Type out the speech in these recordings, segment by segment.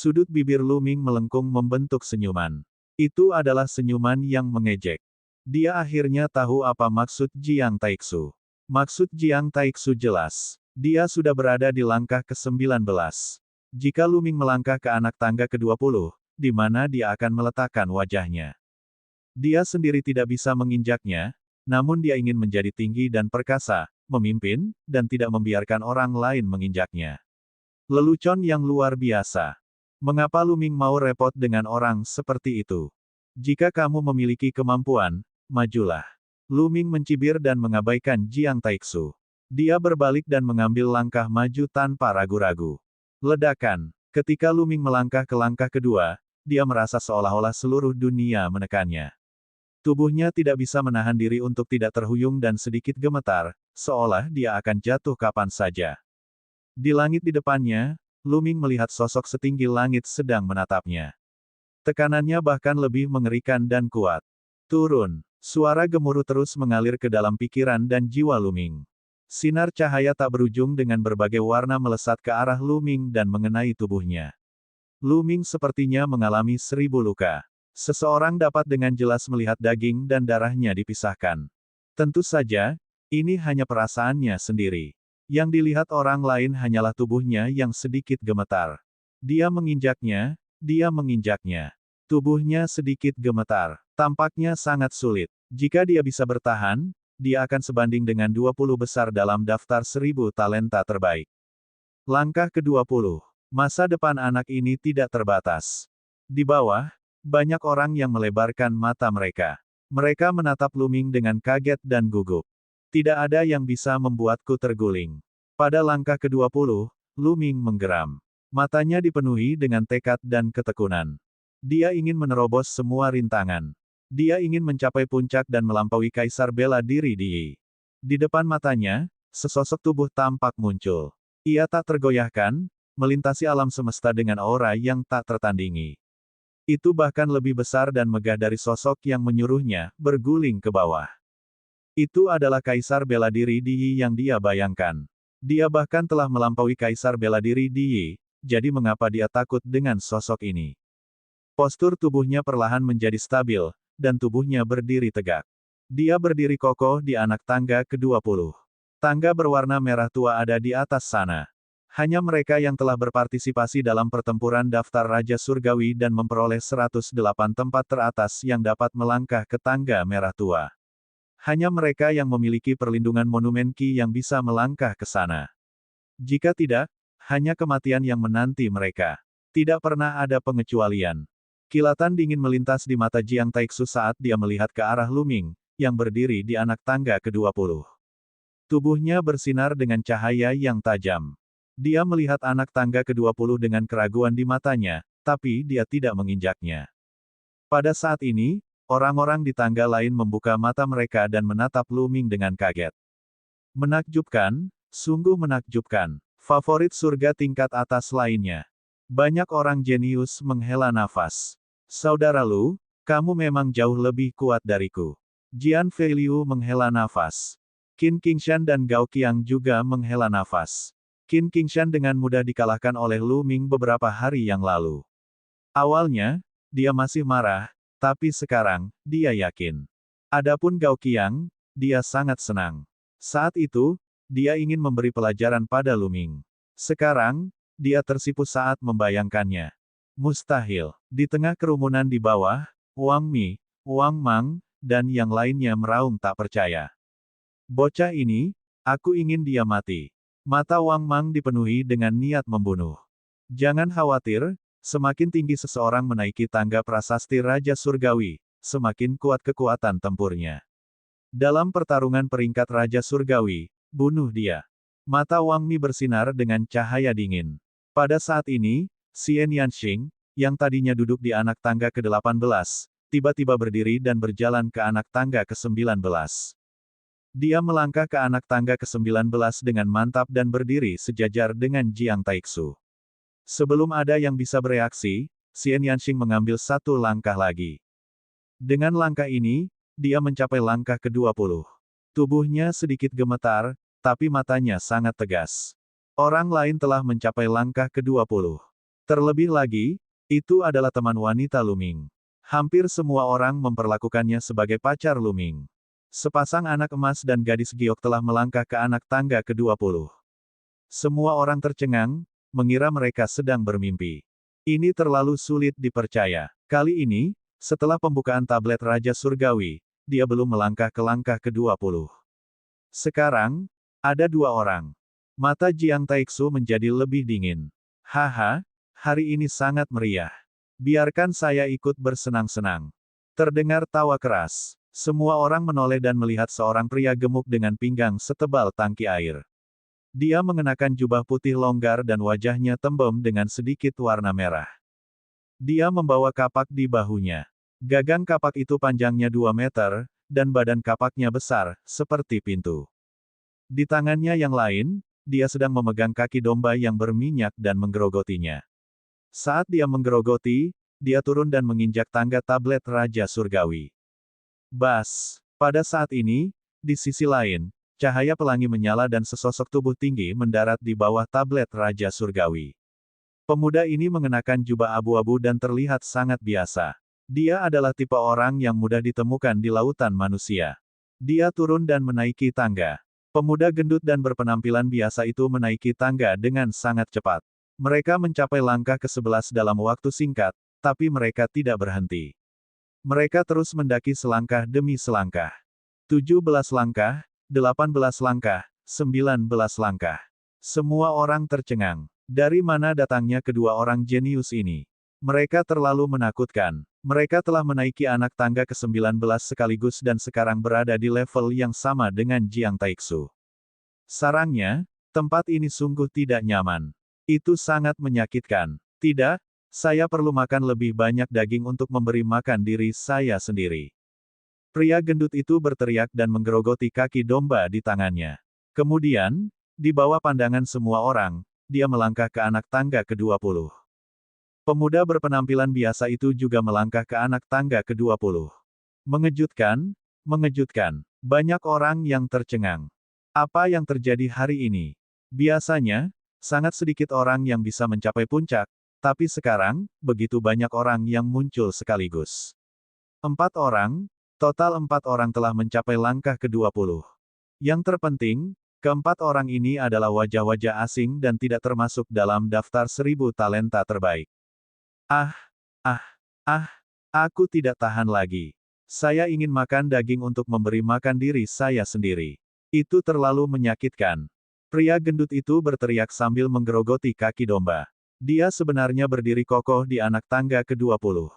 Sudut bibir Lu Ming melengkung membentuk senyuman. Itu adalah senyuman yang mengejek. Dia akhirnya tahu apa maksud Jiang Taixu. Maksud Jiang Taixu jelas. Dia sudah berada di langkah ke-19. Jika Lu Ming melangkah ke anak tangga ke-20, di mana dia akan meletakkan wajahnya? Dia sendiri tidak bisa menginjaknya, namun dia ingin menjadi tinggi dan perkasa, memimpin, dan tidak membiarkan orang lain menginjaknya. Lelucon yang luar biasa. Mengapa Lu Ming mau repot dengan orang seperti itu? Jika kamu memiliki kemampuan, majulah. Lu Ming mencibir dan mengabaikan Jiang Taixu. Dia berbalik dan mengambil langkah maju tanpa ragu-ragu. Ledakan. Ketika Lu Ming melangkah ke langkah kedua, dia merasa seolah-olah seluruh dunia menekannya. Tubuhnya tidak bisa menahan diri untuk tidak terhuyung dan sedikit gemetar, seolah dia akan jatuh kapan saja. Di langit di depannya, Lu Ming melihat sosok setinggi langit sedang menatapnya. Tekanannya bahkan lebih mengerikan dan kuat. Turun. Suara gemuruh terus mengalir ke dalam pikiran dan jiwa Lu Ming. Sinar cahaya tak berujung dengan berbagai warna melesat ke arah Lu Ming dan mengenai tubuhnya. Lu Ming sepertinya mengalami 1000 luka. Seseorang dapat dengan jelas melihat daging dan darahnya dipisahkan. Tentu saja, ini hanya perasaannya sendiri. Yang dilihat orang lain hanyalah tubuhnya yang sedikit gemetar. Dia menginjaknya, dia menginjaknya. Tubuhnya sedikit gemetar. Tampaknya sangat sulit. Jika dia bisa bertahan, dia akan sebanding dengan 20 besar dalam daftar 1000 talenta terbaik. Langkah ke-20. Masa depan anak ini tidak terbatas. Di bawah, banyak orang yang melebarkan mata mereka. Mereka menatap Lu Ming dengan kaget dan gugup. Tidak ada yang bisa membuatku terguling. Pada langkah ke-20, Lu Ming menggeram. Matanya dipenuhi dengan tekad dan ketekunan. Dia ingin menerobos semua rintangan. Dia ingin mencapai puncak dan melampaui kaisar bela diri di Yi. Di depan matanya, sesosok tubuh tampak muncul. Ia tak tergoyahkan, melintasi alam semesta dengan aura yang tak tertandingi. Itu bahkan lebih besar dan megah dari sosok yang menyuruhnya berguling ke bawah. Itu adalah kaisar bela diri di Yi yang dia bayangkan. Dia bahkan telah melampaui kaisar bela diri di Yi, jadi mengapa dia takut dengan sosok ini? Postur tubuhnya perlahan menjadi stabil, dan tubuhnya berdiri tegak. Dia berdiri kokoh di anak tangga ke-20. Tangga berwarna merah tua ada di atas sana. Hanya mereka yang telah berpartisipasi dalam pertempuran daftar Raja Surgawi dan memperoleh 108 tempat teratas yang dapat melangkah ke tangga merah tua. Hanya mereka yang memiliki perlindungan monumen Qi yang bisa melangkah ke sana. Jika tidak, hanya kematian yang menanti mereka. Tidak pernah ada pengecualian. Kilatan dingin melintas di mata Jiang Taixu saat dia melihat ke arah Lu Ming, yang berdiri di anak tangga ke-20. Tubuhnya bersinar dengan cahaya yang tajam. Dia melihat anak tangga ke-20 dengan keraguan di matanya, tapi dia tidak menginjaknya. Pada saat ini, orang-orang di tangga lain membuka mata mereka dan menatap Lu Ming dengan kaget. Menakjubkan, sungguh menakjubkan. Favorit surga tingkat atas lainnya. Banyak orang jenius menghela nafas. Saudara Lu, kamu memang jauh lebih kuat dariku. Jian Feiliu menghela nafas. Qin Qingshan dan Gao Qiang juga menghela nafas. Qin Qingshan dengan mudah dikalahkan oleh Lu Ming beberapa hari yang lalu. Awalnya, dia masih marah, tapi sekarang, dia yakin. Adapun Gao Qiang, dia sangat senang. Saat itu, dia ingin memberi pelajaran pada Lu Ming. Sekarang, dia tersipu saat membayangkannya. Mustahil. Di tengah kerumunan di bawah, Wang Mi, Wang Mang, dan yang lainnya meraung tak percaya. Bocah ini, aku ingin dia mati. Mata Wang Mang dipenuhi dengan niat membunuh. Jangan khawatir, semakin tinggi seseorang menaiki tangga prasasti Raja Surgawi, semakin kuat kekuatan tempurnya. Dalam pertarungan peringkat Raja Surgawi, bunuh dia. Mata Wang Mi bersinar dengan cahaya dingin. Pada saat ini, Xian Yanxing, yang tadinya duduk di anak tangga ke-18, tiba-tiba berdiri dan berjalan ke anak tangga ke-19. Dia melangkah ke anak tangga ke-19 dengan mantap dan berdiri sejajar dengan Jiang Taixu. Sebelum ada yang bisa bereaksi, Xian Yanxing mengambil satu langkah lagi. Dengan langkah ini, dia mencapai langkah ke-20. Tubuhnya sedikit gemetar, tapi matanya sangat tegas. Orang lain telah mencapai langkah ke-20. Terlebih lagi, itu adalah teman wanita Luming. Hampir semua orang memperlakukannya sebagai pacar Luming. Sepasang anak emas dan gadis giok telah melangkah ke anak tangga ke-20. Semua orang tercengang, mengira mereka sedang bermimpi. Ini terlalu sulit dipercaya. Kali ini, setelah pembukaan tablet Raja Surgawi, dia belum melangkah ke langkah ke-20. Sekarang, ada dua orang. Mata Jiang Taixu menjadi lebih dingin. Haha, hari ini sangat meriah. Biarkan saya ikut bersenang-senang. Terdengar tawa keras. Semua orang menoleh dan melihat seorang pria gemuk dengan pinggang setebal tangki air. Dia mengenakan jubah putih longgar dan wajahnya tembem dengan sedikit warna merah. Dia membawa kapak di bahunya. Gagang kapak itu panjangnya 2 meter, dan badan kapaknya besar, seperti pintu. Di tangannya yang lain, dia sedang memegang kaki domba yang berminyak dan menggerogotinya. Saat dia menggerogoti, dia turun dan menginjak tangga tablet Raja Surgawi. Bas! Pada saat ini, di sisi lain, cahaya pelangi menyala dan sesosok tubuh tinggi mendarat di bawah tablet Raja Surgawi. Pemuda ini mengenakan jubah abu-abu dan terlihat sangat biasa. Dia adalah tipe orang yang mudah ditemukan di lautan manusia. Dia turun dan menaiki tangga. Pemuda gendut dan berpenampilan biasa itu menaiki tangga dengan sangat cepat. Mereka mencapai langkah ke-11 dalam waktu singkat, tapi mereka tidak berhenti. Mereka terus mendaki selangkah demi selangkah. 17 langkah, 18 langkah, 19 langkah. Semua orang tercengang. Dari mana datangnya kedua orang jenius ini? Mereka terlalu menakutkan. Mereka telah menaiki anak tangga ke-19 sekaligus dan sekarang berada di level yang sama dengan Jiang Taixu. Sarangnya, tempat ini sungguh tidak nyaman. Itu sangat menyakitkan. Tidak, saya perlu makan lebih banyak daging untuk memberi makan diri saya sendiri. Pria gendut itu berteriak dan menggerogoti kaki domba di tangannya. Kemudian, di bawah pandangan semua orang, dia melangkah ke anak tangga ke-20. Pemuda berpenampilan biasa itu juga melangkah ke anak tangga ke-20. Mengejutkan, mengejutkan. Banyak orang yang tercengang. Apa yang terjadi hari ini? Biasanya, sangat sedikit orang yang bisa mencapai puncak, tapi sekarang, begitu banyak orang yang muncul sekaligus. 4 orang, total 4 orang telah mencapai langkah ke-20. Yang terpenting, keempat orang ini adalah wajah-wajah asing dan tidak termasuk dalam daftar 1000 talenta terbaik. Aku tidak tahan lagi. Saya ingin makan daging untuk memberi makan diri saya sendiri. Itu terlalu menyakitkan. Pria gendut itu berteriak sambil menggerogoti kaki domba. Dia sebenarnya berdiri kokoh di anak tangga ke-20.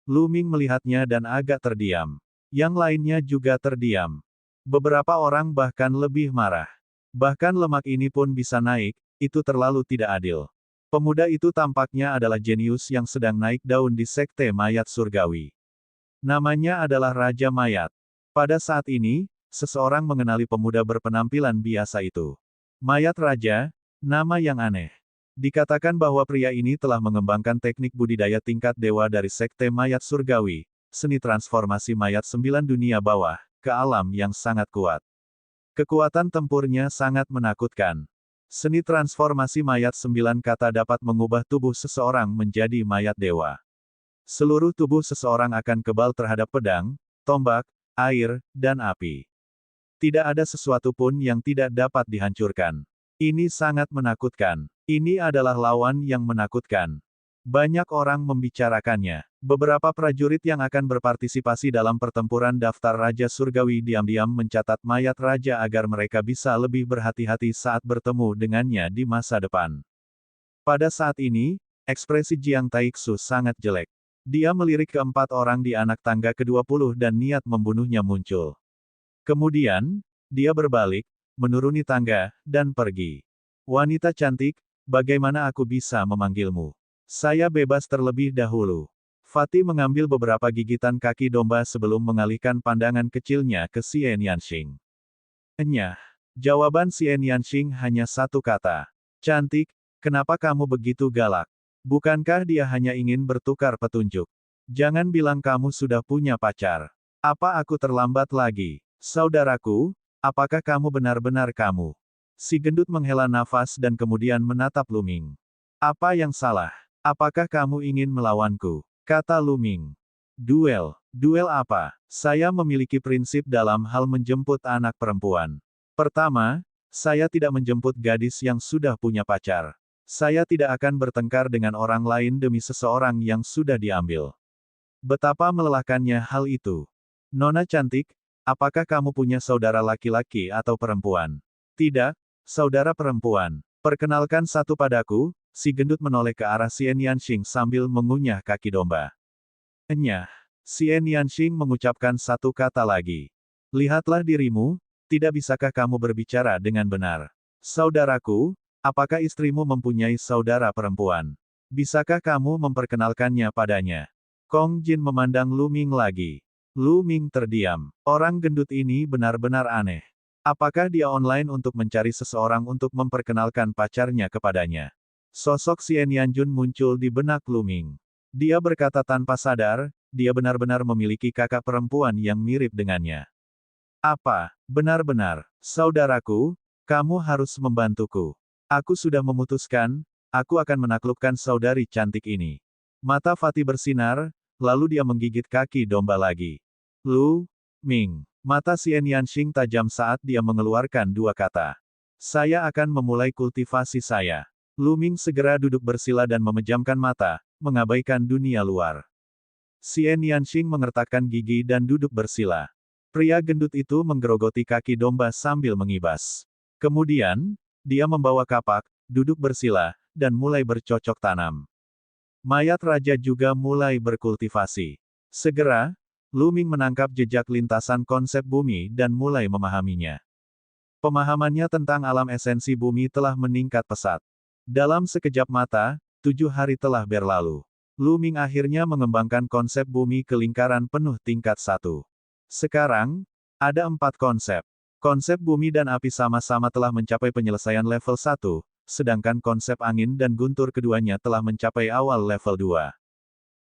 Luming melihatnya dan agak terdiam. Yang lainnya juga terdiam. Beberapa orang bahkan lebih marah. Bahkan lemak ini pun bisa naik, itu terlalu tidak adil. Pemuda itu tampaknya adalah jenius yang sedang naik daun di sekte mayat surgawi. Namanya adalah Raja Mayat. Pada saat ini, seseorang mengenali pemuda berpenampilan biasa itu. Mayat Raja, nama yang aneh. Dikatakan bahwa pria ini telah mengembangkan teknik budidaya tingkat dewa dari sekte mayat surgawi, seni transformasi mayat 9 dunia bawah, ke alam yang sangat kuat. Kekuatan tempurnya sangat menakutkan. Seni transformasi mayat 9 kata dapat mengubah tubuh seseorang menjadi mayat dewa. Seluruh tubuh seseorang akan kebal terhadap pedang, tombak, air, dan api. Tidak ada sesuatu pun yang tidak dapat dihancurkan. Ini sangat menakutkan. Ini adalah lawan yang menakutkan. Banyak orang membicarakannya. Beberapa prajurit yang akan berpartisipasi dalam pertempuran daftar Raja Surgawi diam-diam mencatat mayat raja agar mereka bisa lebih berhati-hati saat bertemu dengannya di masa depan. Pada saat ini, ekspresi Jiang Taixu sangat jelek. Dia melirik ke 4 orang di anak tangga ke-20 dan niat membunuhnya muncul. Kemudian, dia berbalik, menuruni tangga, dan pergi. Wanita cantik, bagaimana aku bisa memanggilmu? Saya bebas terlebih dahulu. Fatih mengambil beberapa gigitan kaki domba sebelum mengalihkan pandangan kecilnya ke Xie Nianxing. Enyah. Jawaban Xie Nianxing hanya satu kata. Cantik, kenapa kamu begitu galak? Bukankah dia hanya ingin bertukar petunjuk? Jangan bilang kamu sudah punya pacar. Apa aku terlambat lagi? Saudaraku, apakah kamu benar-benar kamu? Si gendut menghela nafas dan kemudian menatap Luming. Apa yang salah? Apakah kamu ingin melawanku? Kata Lu Ming. Duel. Duel apa? Saya memiliki prinsip dalam hal menjemput anak perempuan. Pertama, saya tidak menjemput gadis yang sudah punya pacar. Saya tidak akan bertengkar dengan orang lain demi seseorang yang sudah diambil. Betapa melelahkannya hal itu. Nona cantik, apakah kamu punya saudara laki-laki atau perempuan? Tidak, saudara perempuan. Perkenalkan satu padaku. Si gendut menoleh ke arah Xian Yanxing sambil mengunyah kaki domba. Enyah. Xian Yanxing mengucapkan satu kata lagi. Lihatlah dirimu, tidak bisakah kamu berbicara dengan benar? Saudaraku, apakah istrimu mempunyai saudara perempuan? Bisakah kamu memperkenalkannya padanya? Kong Jin memandang Lu Ming lagi. Lu Ming terdiam. Orang gendut ini benar-benar aneh. Apakah dia online untuk mencari seseorang untuk memperkenalkan pacarnya kepadanya? Sosok Xian Yanjun muncul di benak Lu Ming. Dia berkata tanpa sadar, dia benar-benar memiliki kakak perempuan yang mirip dengannya. Apa? Benar-benar, saudaraku, kamu harus membantuku. Aku sudah memutuskan, aku akan menaklukkan saudari cantik ini. Mata Fatih bersinar, lalu dia menggigit kaki domba lagi. Lu Ming. Mata Xian Yanxing tajam saat dia mengeluarkan dua kata. Saya akan memulai kultivasi saya. Lu Ming segera duduk bersila dan memejamkan mata, mengabaikan dunia luar. Xian Yanxing mengertakkan gigi dan duduk bersila. Pria gendut itu menggerogoti kaki domba sambil mengibas. Kemudian, dia membawa kapak, duduk bersila, dan mulai bercocok tanam. Mayat raja juga mulai berkultivasi. Segera, Lu Ming menangkap jejak lintasan konsep bumi dan mulai memahaminya. Pemahamannya tentang alam esensi bumi telah meningkat pesat. Dalam sekejap mata, 7 hari telah berlalu. Lu Ming akhirnya mengembangkan konsep bumi ke lingkaran penuh tingkat 1. Sekarang, ada 4 konsep. Konsep bumi dan api sama-sama telah mencapai penyelesaian level 1, sedangkan konsep angin dan guntur keduanya telah mencapai awal level 2.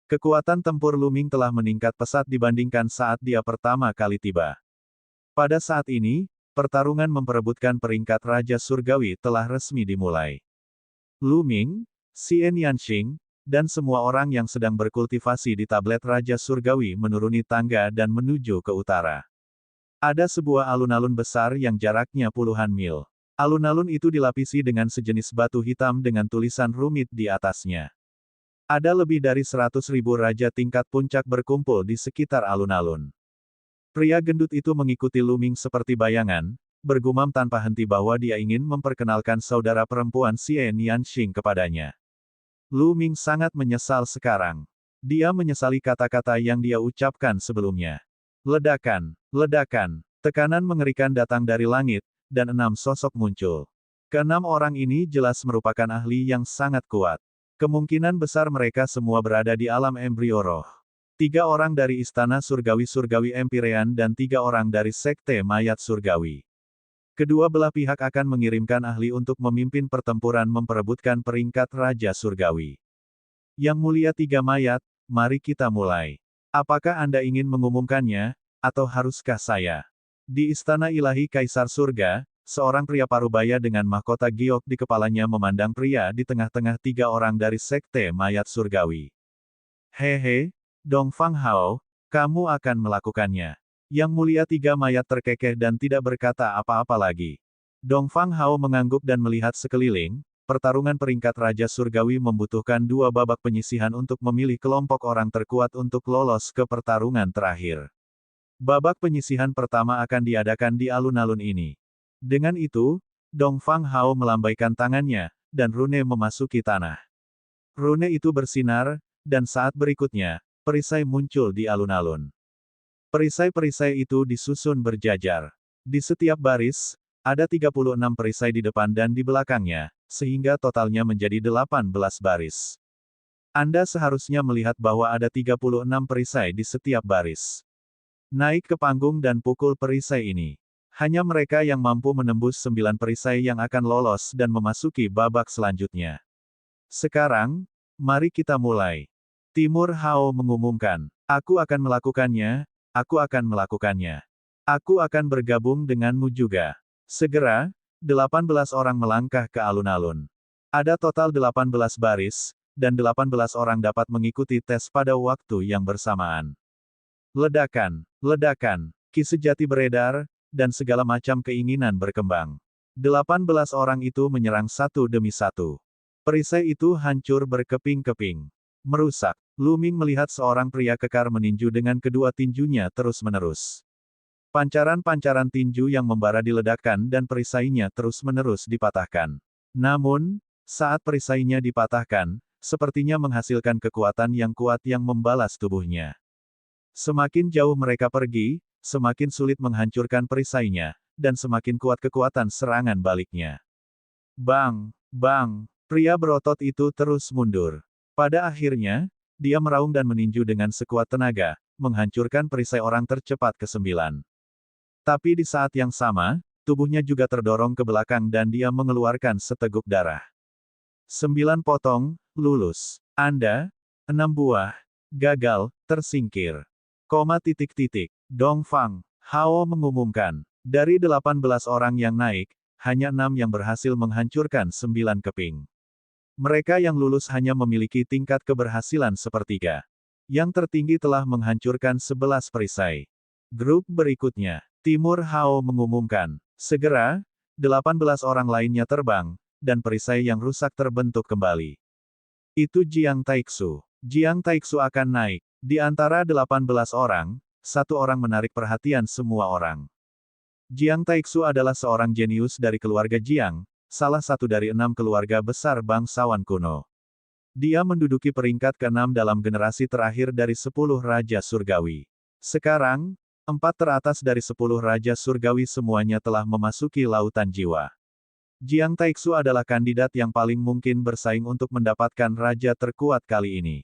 Kekuatan tempur Lu Ming telah meningkat pesat dibandingkan saat dia pertama kali tiba. Pada saat ini, pertarungan memperebutkan peringkat Raja Surgawi telah resmi dimulai. Lu Ming, Xian Yanxing, dan semua orang yang sedang berkultivasi di tablet Raja Surgawi menuruni tangga dan menuju ke utara. Ada sebuah alun-alun besar yang jaraknya puluhan mil. Alun-alun itu dilapisi dengan sejenis batu hitam dengan tulisan rumit di atasnya. Ada lebih dari 100.000 raja tingkat puncak berkumpul di sekitar alun-alun. Pria gendut itu mengikuti Lu Ming seperti bayangan, bergumam tanpa henti bahwa dia ingin memperkenalkan saudara perempuan Xian Yanxing kepadanya. Lu Ming sangat menyesal sekarang. Dia menyesali kata-kata yang dia ucapkan sebelumnya. Ledakan, ledakan, tekanan mengerikan datang dari langit, dan 6 sosok muncul. Keenam orang ini jelas merupakan ahli yang sangat kuat. Kemungkinan besar mereka semua berada di alam embrio roh. 3 orang dari Istana Surgawi-Surgawi Empirean dan 3 orang dari Sekte Mayat Surgawi. Kedua belah pihak akan mengirimkan ahli untuk memimpin pertempuran memperebutkan peringkat Raja Surgawi. Yang mulia 3 mayat, mari kita mulai. Apakah Anda ingin mengumumkannya, atau haruskah saya? Di Istana Ilahi Kaisar Surga, seorang pria parubaya dengan mahkota giok di kepalanya memandang pria di tengah-tengah 3 orang dari Sekte Mayat Surgawi. Hehe, Dong Fang Hao, kamu akan melakukannya. Yang mulia 3 mayat terkekeh dan tidak berkata apa-apa lagi. Dong Fang Hao mengangguk dan melihat sekeliling, pertarungan peringkat Raja Surgawi membutuhkan 2 babak penyisihan untuk memilih kelompok orang terkuat untuk lolos ke pertarungan terakhir. Babak penyisihan pertama akan diadakan di alun-alun ini. Dengan itu, Dong Fang Hao melambaikan tangannya, dan rune memasuki tanah. Rune itu bersinar, dan saat berikutnya, perisai muncul di alun-alun. Perisai-perisai itu disusun berjajar. Di setiap baris, ada 36 perisai di depan dan di belakangnya, sehingga totalnya menjadi 18 baris. Anda seharusnya melihat bahwa ada 36 perisai di setiap baris. Naik ke panggung dan pukul perisai ini. Hanya mereka yang mampu menembus 9 perisai yang akan lolos dan memasuki babak selanjutnya. Sekarang, mari kita mulai. Timur Hao mengumumkan, aku akan melakukannya. Aku akan melakukannya. Aku akan bergabung denganmu juga. Segera, 18 orang melangkah ke alun-alun. Ada total 18 baris, dan 18 orang dapat mengikuti tes pada waktu yang bersamaan. Ledakan, ledakan, ki sejati beredar, dan segala macam keinginan berkembang. 18 orang itu menyerang satu demi satu. Perisai itu hancur berkeping-keping. Merusak. Lu Ming melihat seorang pria kekar meninju dengan kedua tinjunya terus-menerus. Pancaran-pancaran tinju yang membara diledakkan dan perisainya terus-menerus dipatahkan. Namun, saat perisainya dipatahkan, sepertinya menghasilkan kekuatan yang kuat yang membalas tubuhnya. Semakin jauh mereka pergi, semakin sulit menghancurkan perisainya, dan semakin kuat kekuatan serangan baliknya. Bang! Bang! Pria berotot itu terus mundur. Pada akhirnya, dia meraung dan meninju dengan sekuat tenaga, menghancurkan perisai orang tercepat ke-9. Tapi di saat yang sama, tubuhnya juga terdorong ke belakang dan dia mengeluarkan seteguk darah. 9 potong, lulus. Anda, 6 buah, gagal, tersingkir. Dong Fang, Hao mengumumkan. Dari 18 orang yang naik, hanya 6 yang berhasil menghancurkan 9 keping. Mereka yang lulus hanya memiliki tingkat keberhasilan sepertiga. Yang tertinggi telah menghancurkan 11 perisai. Grup berikutnya, Timur Hao mengumumkan. Segera, 18 orang lainnya terbang, dan perisai yang rusak terbentuk kembali. Itu Jiang Taixu. Jiang Taixu akan naik. Di antara 18 orang, satu orang menarik perhatian semua orang. Jiang Taixu adalah seorang jenius dari keluarga Jiang, salah satu dari 6 keluarga besar bangsawan kuno. Dia menduduki peringkat ke-6 dalam generasi terakhir dari 10 Raja Surgawi. Sekarang, 4 teratas dari 10 Raja Surgawi semuanya telah memasuki lautan jiwa. Jiang Taixu adalah kandidat yang paling mungkin bersaing untuk mendapatkan raja terkuat kali ini.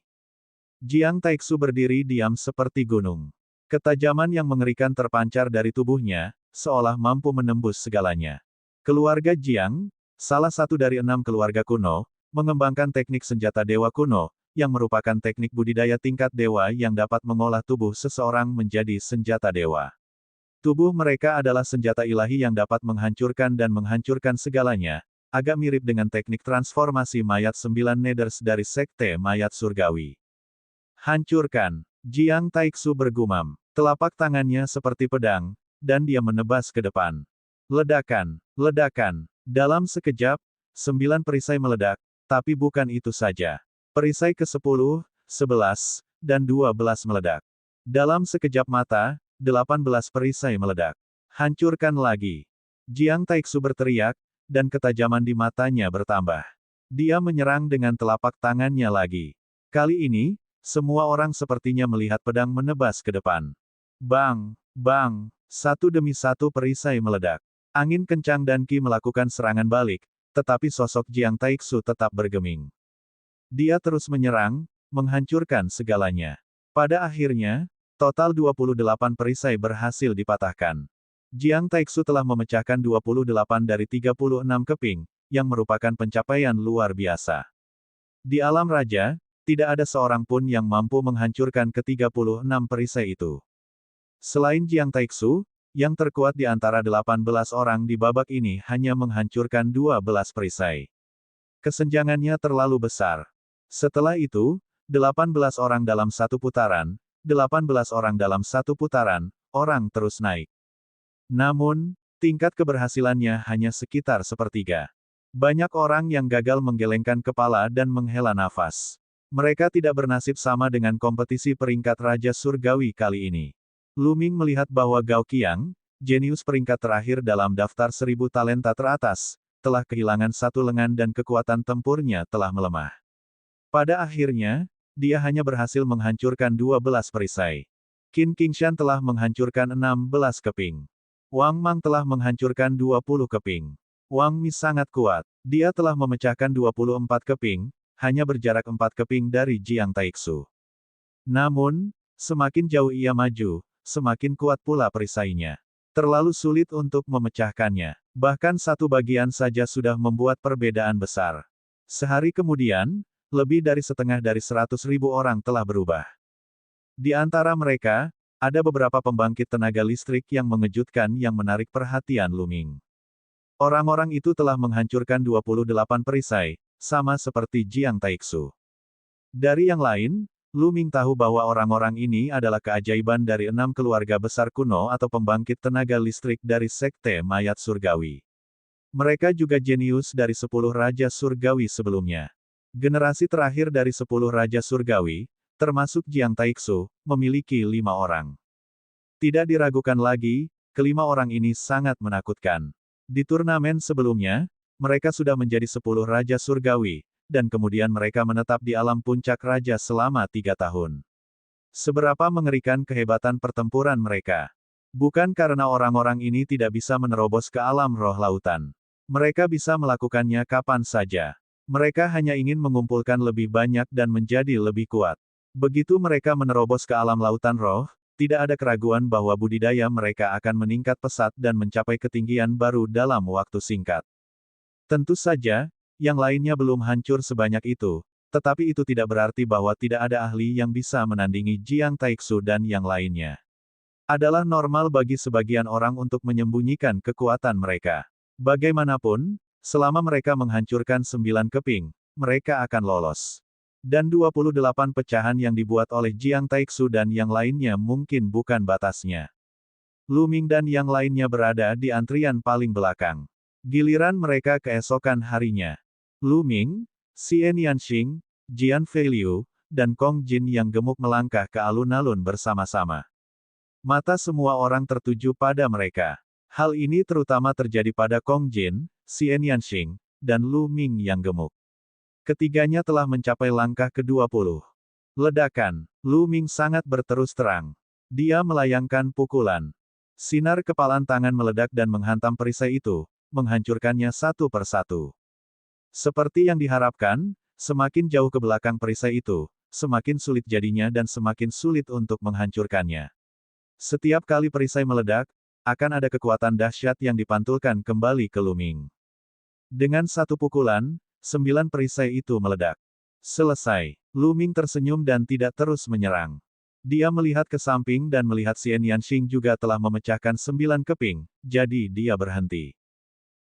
Jiang Taixu berdiri diam seperti gunung. Ketajaman yang mengerikan terpancar dari tubuhnya, seolah mampu menembus segalanya. Keluarga Jiang, salah satu dari 6 keluarga kuno, mengembangkan teknik senjata dewa kuno, yang merupakan teknik budidaya tingkat dewa yang dapat mengolah tubuh seseorang menjadi senjata dewa. Tubuh mereka adalah senjata ilahi yang dapat menghancurkan dan menghancurkan segalanya, agak mirip dengan teknik transformasi mayat 9 Neders dari Sekte Mayat Surgawi. Hancurkan! Jiang Taixu bergumam. Telapak tangannya seperti pedang, dan dia menebas ke depan. Ledakan! Ledakan! Dalam sekejap, 9 perisai meledak, tapi bukan itu saja. Perisai ke-10, 11, dan 12 meledak. Dalam sekejap mata, 18 perisai meledak. Hancurkan lagi. Jiang Taixu berteriak, dan ketajaman di matanya bertambah. Dia menyerang dengan telapak tangannya lagi. Kali ini, semua orang sepertinya melihat pedang menebas ke depan. Bang! Bang! Satu demi satu perisai meledak. Angin kencang dan Qi melakukan serangan balik, tetapi sosok Jiang Taixu tetap bergeming. Dia terus menyerang, menghancurkan segalanya. Pada akhirnya, total 28 perisai berhasil dipatahkan. Jiang Taixu telah memecahkan 28 dari 36 keping, yang merupakan pencapaian luar biasa. Di alam raja, tidak ada seorang pun yang mampu menghancurkan ke-36 perisai itu. Selain Jiang Taixu, yang terkuat di antara 18 orang di babak ini hanya menghancurkan 12 perisai. Kesenjangannya terlalu besar. Setelah itu, 18 orang dalam satu putaran, 18 orang dalam satu putaran, orang terus naik. Namun, tingkat keberhasilannya hanya sekitar sepertiga. Banyak orang yang gagal menggelengkan kepala dan menghela nafas. Mereka tidak bernasib sama dengan kompetisi peringkat Raja Surgawi kali ini. Lu Ming melihat bahwa Gao Qiang, jenius peringkat terakhir dalam daftar 1000 talenta teratas, telah kehilangan satu lengan dan kekuatan tempurnya telah melemah. Pada akhirnya, dia hanya berhasil menghancurkan 12 perisai. Qin Qingshan telah menghancurkan 16 keping. Wang Mang telah menghancurkan 20 keping. Wang Mi sangat kuat. Dia telah memecahkan 24 keping, hanya berjarak 4 keping dari Jiang Taixu. Namun, semakin jauh ia maju, semakin kuat pula perisainya. Terlalu sulit untuk memecahkannya. Bahkan satu bagian saja sudah membuat perbedaan besar. Sehari kemudian, lebih dari setengah dari 100.000 orang telah berubah. Di antara mereka, ada beberapa pembangkit tenaga listrik yang mengejutkan yang menarik perhatian Lu Ming. Orang-orang itu telah menghancurkan 28 perisai, sama seperti Jiang Taixu. Dari yang lain, Lu Ming tahu bahwa orang-orang ini adalah keajaiban dari 6 keluarga besar kuno atau pembangkit tenaga listrik dari Sekte Mayat Surgawi. Mereka juga jenius dari 10 Raja Surgawi sebelumnya. Generasi terakhir dari 10 Raja Surgawi, termasuk Jiang Taixu, memiliki 5 orang. Tidak diragukan lagi, kelima orang ini sangat menakutkan. Di turnamen sebelumnya, mereka sudah menjadi 10 Raja Surgawi, dan kemudian mereka menetap di alam puncak raja selama 3 tahun. Seberapa mengerikan kehebatan pertempuran mereka. Bukan karena orang-orang ini tidak bisa menerobos ke alam roh lautan. Mereka bisa melakukannya kapan saja. Mereka hanya ingin mengumpulkan lebih banyak dan menjadi lebih kuat. Begitu mereka menerobos ke alam lautan roh, tidak ada keraguan bahwa budidaya mereka akan meningkat pesat dan mencapai ketinggian baru dalam waktu singkat. Tentu saja, yang lainnya belum hancur sebanyak itu, tetapi itu tidak berarti bahwa tidak ada ahli yang bisa menandingi Jiang Taixu dan yang lainnya. Adalah normal bagi sebagian orang untuk menyembunyikan kekuatan mereka. Bagaimanapun, selama mereka menghancurkan 9 keping, mereka akan lolos. Dan 28 pecahan yang dibuat oleh Jiang Taixu dan yang lainnya mungkin bukan batasnya. Lu Ming dan yang lainnya berada di antrian paling belakang. Giliran mereka keesokan harinya. Lu Ming, Xian Yanxing, Jian Feiliu, dan Kong Jin yang gemuk melangkah ke alun-alun bersama-sama. Mata semua orang tertuju pada mereka. Hal ini terutama terjadi pada Kong Jin, Xian Yanxing, dan Lu Ming yang gemuk. Ketiganya telah mencapai langkah ke-20. Ledakan. Lu Ming sangat berterus terang. Dia melayangkan pukulan. Sinar kepalan tangan meledak dan menghantam perisai itu, menghancurkannya satu persatu. Seperti yang diharapkan, semakin jauh ke belakang perisai itu, semakin sulit jadinya dan semakin sulit untuk menghancurkannya. Setiap kali perisai meledak, akan ada kekuatan dahsyat yang dipantulkan kembali ke Lu Ming. Dengan satu pukulan, 9 perisai itu meledak. Selesai. Lu Ming tersenyum dan tidak terus menyerang. Dia melihat ke samping dan melihat Xian Yanxing juga telah memecahkan 9 keping, jadi dia berhenti.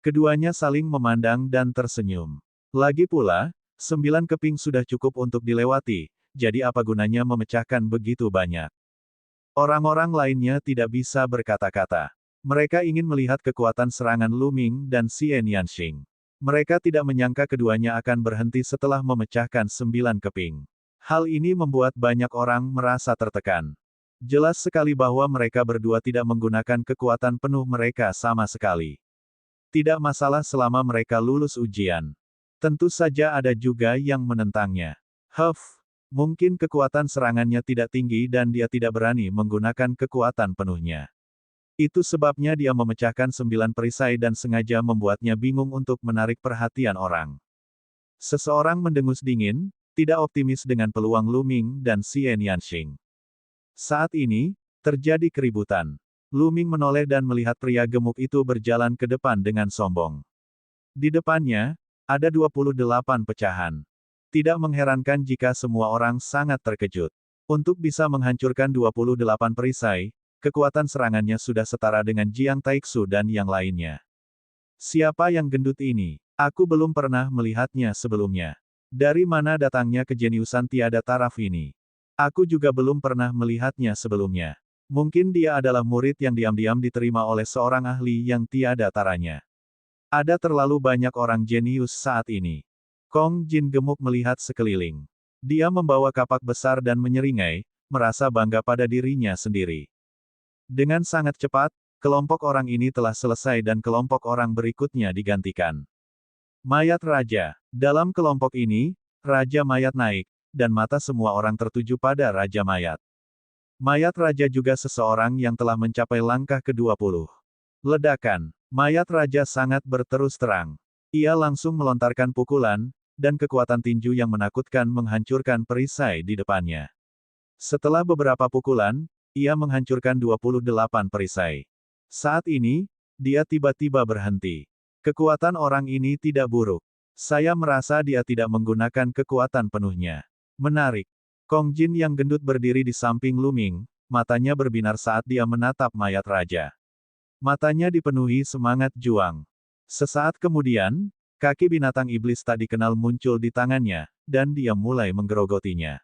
Keduanya saling memandang dan tersenyum. Lagi pula, 9 keping sudah cukup untuk dilewati, jadi apa gunanya memecahkan begitu banyak. Orang-orang lainnya tidak bisa berkata-kata. Mereka ingin melihat kekuatan serangan Lu Ming dan Xian Yanxing. Mereka tidak menyangka keduanya akan berhenti setelah memecahkan 9 keping. Hal ini membuat banyak orang merasa tertekan. Jelas sekali bahwa mereka berdua tidak menggunakan kekuatan penuh mereka sama sekali. Tidak masalah selama mereka lulus ujian. Tentu saja ada juga yang menentangnya. Mungkin kekuatan serangannya tidak tinggi dan dia tidak berani menggunakan kekuatan penuhnya. Itu sebabnya dia memecahkan 9 perisai dan sengaja membuatnya bingung untuk menarik perhatian orang. Seseorang mendengus dingin, tidak optimis dengan peluang Lu Ming dan Xian Yanxing. Saat ini, terjadi keributan. Lu Ming menoleh dan melihat pria gemuk itu berjalan ke depan dengan sombong. Di depannya, ada 28 pecahan. Tidak mengherankan jika semua orang sangat terkejut. Untuk bisa menghancurkan 28 perisai, kekuatan serangannya sudah setara dengan Jiang Taixu dan yang lainnya. Siapa yang gendut ini? Aku belum pernah melihatnya sebelumnya. Dari mana datangnya kejeniusan tiada taraf ini? Aku juga belum pernah melihatnya sebelumnya. Mungkin dia adalah murid yang diam-diam diterima oleh seorang ahli yang tiada taranya. Ada terlalu banyak orang jenius saat ini. Kong Jin gemuk melihat sekeliling. Dia membawa kapak besar dan menyeringai, merasa bangga pada dirinya sendiri. Dengan sangat cepat, kelompok orang ini telah selesai dan kelompok orang berikutnya digantikan. Mayat Raja. Dalam kelompok ini, Raja Mayat naik, dan mata semua orang tertuju pada Raja Mayat. Mayat Raja juga seseorang yang telah mencapai langkah ke-20. Ledakan. Mayat Raja sangat berterus terang. Ia langsung melontarkan pukulan, dan kekuatan tinju yang menakutkan menghancurkan perisai di depannya. Setelah beberapa pukulan, ia menghancurkan 28 perisai. Saat ini, dia tiba-tiba berhenti. Kekuatan orang ini tidak buruk. Saya merasa dia tidak menggunakan kekuatan penuhnya. Menarik. Kong Jin yang gendut berdiri di samping Lu Ming, matanya berbinar saat dia menatap mayat raja. Matanya dipenuhi semangat juang. Sesaat kemudian, Kaki binatang iblis tak dikenal muncul di tangannya, dan dia mulai menggerogotinya.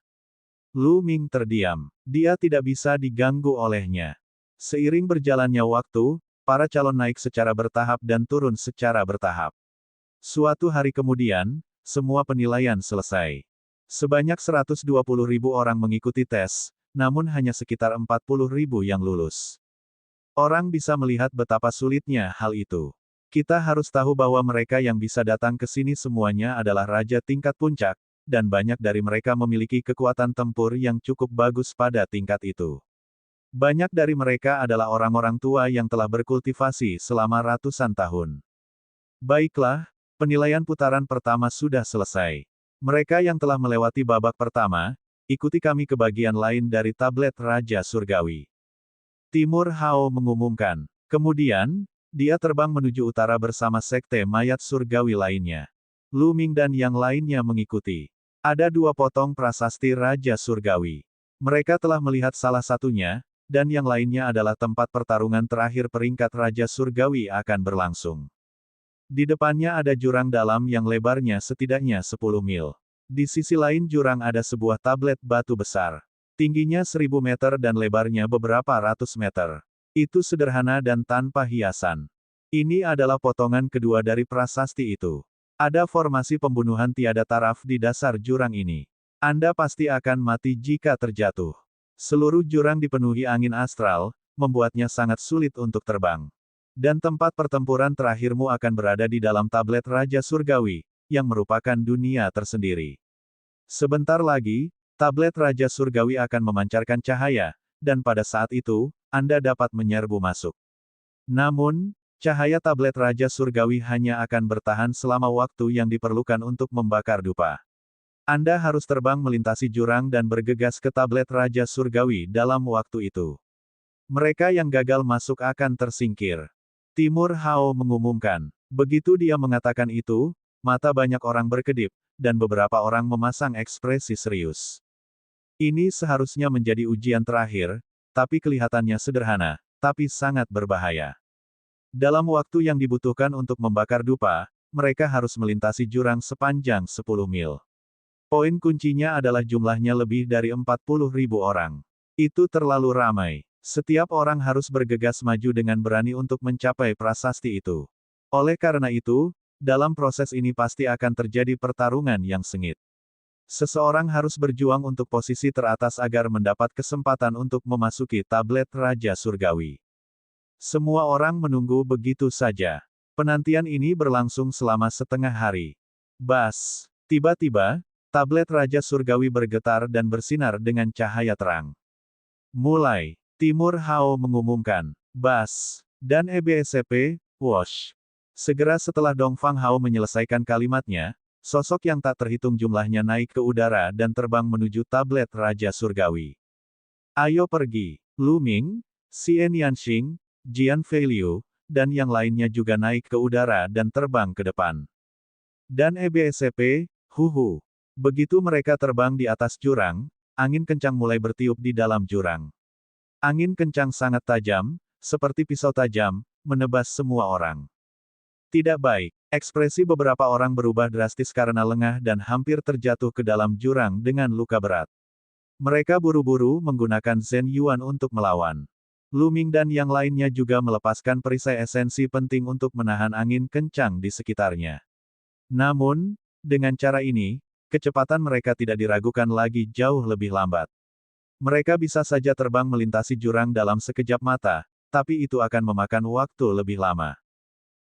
Lu Ming terdiam. Dia tidak bisa diganggu olehnya. Seiring berjalannya waktu, para calon naik secara bertahap dan turun secara bertahap. Suatu hari kemudian, semua penilaian selesai. Sebanyak 120.000 orang mengikuti tes, namun hanya sekitar 40.000 yang lulus. Orang bisa melihat betapa sulitnya hal itu. Kita harus tahu bahwa mereka yang bisa datang ke sini semuanya adalah raja tingkat puncak, dan banyak dari mereka memiliki kekuatan tempur yang cukup bagus pada tingkat itu. Banyak dari mereka adalah orang-orang tua yang telah berkultivasi selama ratusan tahun. Baiklah, penilaian putaran pertama sudah selesai. Mereka yang telah melewati babak pertama, ikuti kami ke bagian lain dari tablet Raja Surgawi. Timur Hao mengumumkan. Kemudian, dia terbang menuju utara bersama sekte mayat surgawi lainnya. Lu Ming dan yang lainnya mengikuti. Ada 2 potong prasasti Raja Surgawi. Mereka telah melihat salah satunya, dan yang lainnya adalah tempat pertarungan terakhir peringkat Raja Surgawi akan berlangsung. Di depannya ada jurang dalam yang lebarnya setidaknya 10 mil. Di sisi lain jurang ada sebuah tablet batu besar. Tingginya 1000 meter dan lebarnya beberapa ratus meter. Itu sederhana dan tanpa hiasan. Ini adalah potongan kedua dari prasasti itu. Ada formasi pembunuhan tiada taraf di dasar jurang ini. Anda pasti akan mati jika terjatuh. Seluruh jurang dipenuhi angin astral, membuatnya sangat sulit untuk terbang. Dan tempat pertempuran terakhirmu akan berada di dalam tablet Raja Surgawi, yang merupakan dunia tersendiri. Sebentar lagi, tablet Raja Surgawi akan memancarkan cahaya, dan pada saat itu, Anda dapat menyerbu masuk. Namun, cahaya tablet Raja Surgawi hanya akan bertahan selama waktu yang diperlukan untuk membakar dupa. Anda harus terbang melintasi jurang dan bergegas ke tablet Raja Surgawi dalam waktu itu. Mereka yang gagal masuk akan tersingkir. Timur Hao mengumumkan. Begitu dia mengatakan itu, mata banyak orang berkedip, dan beberapa orang memasang ekspresi serius. Ini seharusnya menjadi ujian terakhir, tapi kelihatannya sederhana, tapi sangat berbahaya. Dalam waktu yang dibutuhkan untuk membakar dupa, mereka harus melintasi jurang sepanjang 10 mil. Poin kuncinya adalah jumlahnya lebih dari 40.000 orang. Itu terlalu ramai. Setiap orang harus bergegas maju dengan berani untuk mencapai prasasti itu. Oleh karena itu, dalam proses ini pasti akan terjadi pertarungan yang sengit. Seseorang harus berjuang untuk posisi teratas agar mendapat kesempatan untuk memasuki tablet Raja Surgawi. Semua orang menunggu begitu saja. Penantian ini berlangsung selama setengah hari. Bas! Tiba-tiba, tablet Raja Surgawi bergetar dan bersinar dengan cahaya terang. Mulai! Timur Hao mengumumkan. Bas! Dan EBSCP, Wosh! Segera setelah Dongfang Hao menyelesaikan kalimatnya, sosok yang tak terhitung jumlahnya naik ke udara dan terbang menuju tablet Raja Surgawi. Ayo pergi! Lu Ming, Xian Yanxing, Jian Feiliu, dan yang lainnya juga naik ke udara dan terbang ke depan. Dan EBSCP, Huhu. Begitu mereka terbang di atas jurang, angin kencang mulai bertiup di dalam jurang. Angin kencang sangat tajam, seperti pisau tajam, menebas semua orang. Tidak baik. Ekspresi beberapa orang berubah drastis karena lengah dan hampir terjatuh ke dalam jurang dengan luka berat. Mereka buru-buru menggunakan Zhen Yuan untuk melawan. Lu Ming dan yang lainnya juga melepaskan perisai esensi penting untuk menahan angin kencang di sekitarnya. Namun, dengan cara ini, kecepatan mereka tidak diragukan lagi jauh lebih lambat. Mereka bisa saja terbang melintasi jurang dalam sekejap mata, tapi itu akan memakan waktu lebih lama.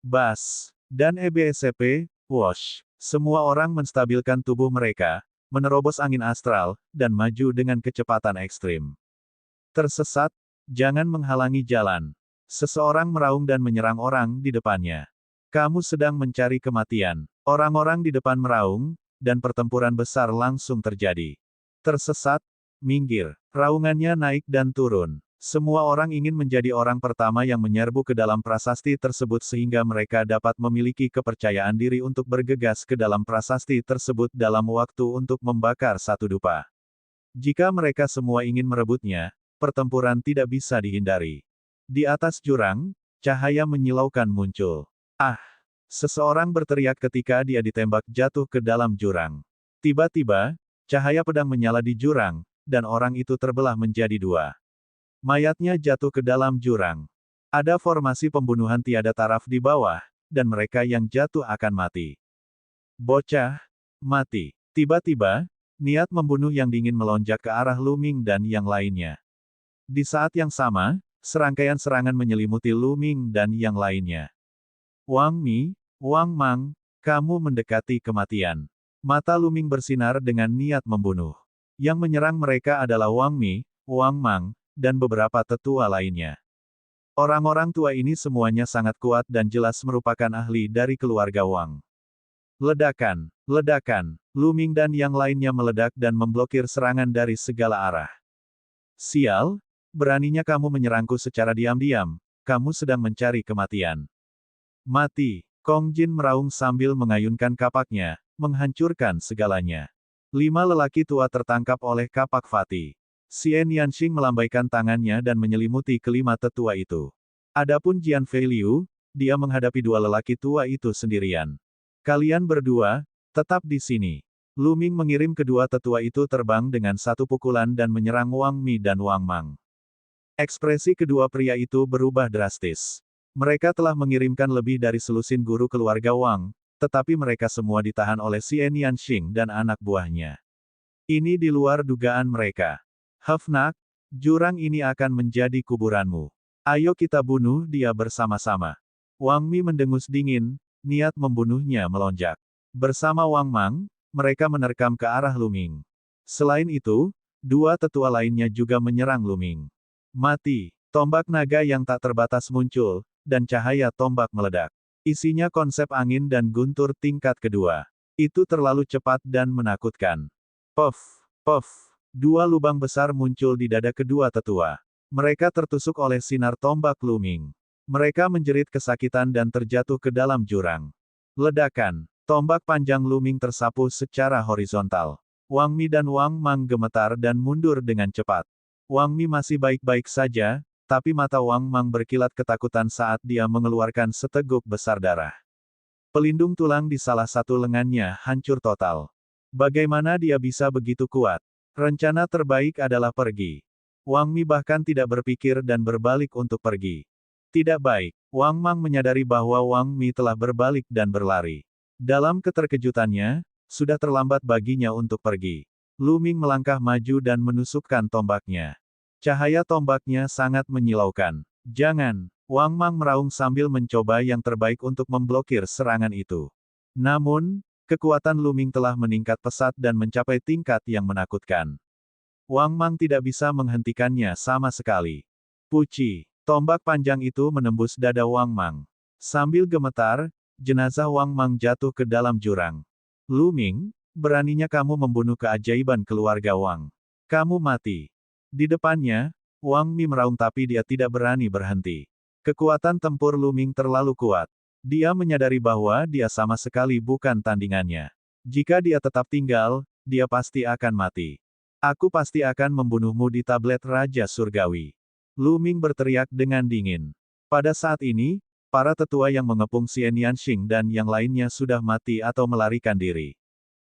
Bas! Dan EBSCP, Wosh! Semua orang menstabilkan tubuh mereka, menerobos angin astral, dan maju dengan kecepatan ekstrim. Tersesat, jangan menghalangi jalan. Seseorang meraung dan menyerang orang di depannya. Kamu sedang mencari kematian. Orang-orang di depan meraung, dan pertempuran besar langsung terjadi. Tersesat, minggir. Raungannya naik dan turun. Semua orang ingin menjadi orang pertama yang menyerbu ke dalam prasasti tersebut sehingga mereka dapat memiliki kepercayaan diri untuk bergegas ke dalam prasasti tersebut dalam waktu untuk membakar satu dupa. Jika mereka semua ingin merebutnya, pertempuran tidak bisa dihindari. Di atas jurang, cahaya menyilaukan muncul. Ah! Seseorang berteriak ketika dia ditembak jatuh ke dalam jurang. Tiba-tiba, cahaya pedang menyala di jurang, dan orang itu terbelah menjadi dua. Mayatnya jatuh ke dalam jurang. Ada formasi pembunuhan tiada taraf di bawah, dan mereka yang jatuh akan mati. Bocah, mati. Tiba-tiba, niat membunuh yang dingin melonjak ke arah Lu Ming dan yang lainnya. Di saat yang sama, serangkaian serangan menyelimuti Lu Ming dan yang lainnya. Wang Mi, Wang Mang, kamu mendekati kematian. Mata Lu Ming bersinar dengan niat membunuh. Yang menyerang mereka adalah Wang Mi, Wang Mang, dan beberapa tetua lainnya. Orang-orang tua ini semuanya sangat kuat dan jelas merupakan ahli dari keluarga Wang. Ledakan, ledakan, Lu Ming dan yang lainnya meledak dan memblokir serangan dari segala arah. Sial, beraninya kamu menyerangku secara diam-diam, kamu sedang mencari kematian. Mati, Kong Jin meraung sambil mengayunkan kapaknya, menghancurkan segalanya. 5 lelaki tua tertangkap oleh kapak Fati. Xian Yanxing melambaikan tangannya dan menyelimuti kelima tetua itu. Adapun Jian Fei Liu, dia menghadapi dua lelaki tua itu sendirian. Kalian berdua, tetap di sini. Lu Ming mengirim kedua tetua itu terbang dengan satu pukulan dan menyerang Wang Mi dan Wang Mang. Ekspresi kedua pria itu berubah drastis. Mereka telah mengirimkan lebih dari selusin guru keluarga Wang, tetapi mereka semua ditahan oleh Xian Yanxing dan anak buahnya. Ini di luar dugaan mereka. Hefnak, jurang ini akan menjadi kuburanmu. Ayo kita bunuh dia bersama-sama. Wang Mi mendengus dingin, niat membunuhnya melonjak. Bersama Wang Mang, mereka menerkam ke arah Lu Ming. Selain itu, dua tetua lainnya juga menyerang Lu Ming. Mati, tombak naga yang tak terbatas muncul, dan cahaya tombak meledak. Isinya konsep angin dan guntur tingkat kedua. Itu terlalu cepat dan menakutkan. Puff, puff. Dua lubang besar muncul di dada kedua tetua. Mereka tertusuk oleh sinar tombak Lu Ming. Mereka menjerit kesakitan dan terjatuh ke dalam jurang. Ledakan. Tombak panjang Lu Ming tersapu secara horizontal. Wang Mi dan Wang Mang gemetar dan mundur dengan cepat. Wang Mi masih baik-baik saja, tapi mata Wang Mang berkilat ketakutan saat dia mengeluarkan seteguk besar darah. Pelindung tulang di salah satu lengannya hancur total. Bagaimana dia bisa begitu kuat? Rencana terbaik adalah pergi. Wang Mi bahkan tidak berpikir dan berbalik untuk pergi. Tidak baik. Wang Mang menyadari bahwa Wang Mi telah berbalik dan berlari. Dalam keterkejutannya, sudah terlambat baginya untuk pergi. Lu Ming melangkah maju dan menusukkan tombaknya. Cahaya tombaknya sangat menyilaukan. Jangan, Wang Mang meraung sambil mencoba yang terbaik untuk memblokir serangan itu. Namun, kekuatan Lu Ming telah meningkat pesat dan mencapai tingkat yang menakutkan. Wang Mang tidak bisa menghentikannya sama sekali. Puci, tombak panjang itu menembus dada Wang Mang. Sambil gemetar, jenazah Wang Mang jatuh ke dalam jurang. Lu Ming, beraninya kamu membunuh keajaiban keluarga Wang. Kamu mati. Di depannya, Wang Mi meraung tapi dia tidak berani berhenti. Kekuatan tempur Lu Ming terlalu kuat. Dia menyadari bahwa dia sama sekali bukan tandingannya. Jika dia tetap tinggal, dia pasti akan mati. Aku pasti akan membunuhmu di tablet Raja Surgawi. Lu Ming berteriak dengan dingin. Pada saat ini, para tetua yang mengepung Xian Yanxing dan yang lainnya sudah mati atau melarikan diri.